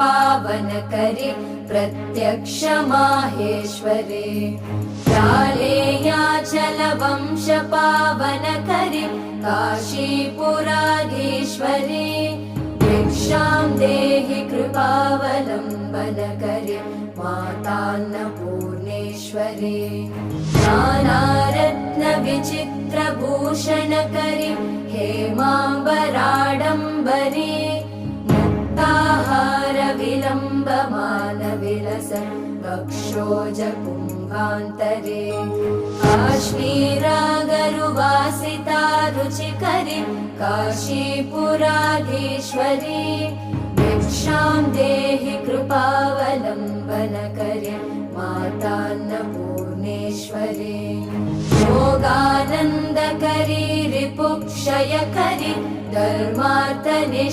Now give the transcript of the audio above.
पावनकरे प्रत्यक्ष माहेश्वरे कालेयाचलवंश पावनकरे काशीपुराधीश्वरे भिक्षां देहि कृपावलम्बनकरे मातान्नपूर्णेश्वरे नानारत्नविचित्रभूषणकरे हेमाम्बराडम्बरे मुक्ताहारविलम्बमानविलस वक्षोजकुम्भान्तरे काश्मीरागरुवासिता रुचिकरे काशीपुराधीश्वरे भिक्षां देहि कृपावलम्बनकरे मातान्नपूर्णेश्वरे योगानन्दकरी रिपुक्षयकरी धर्मार्थनिष्ठाकरी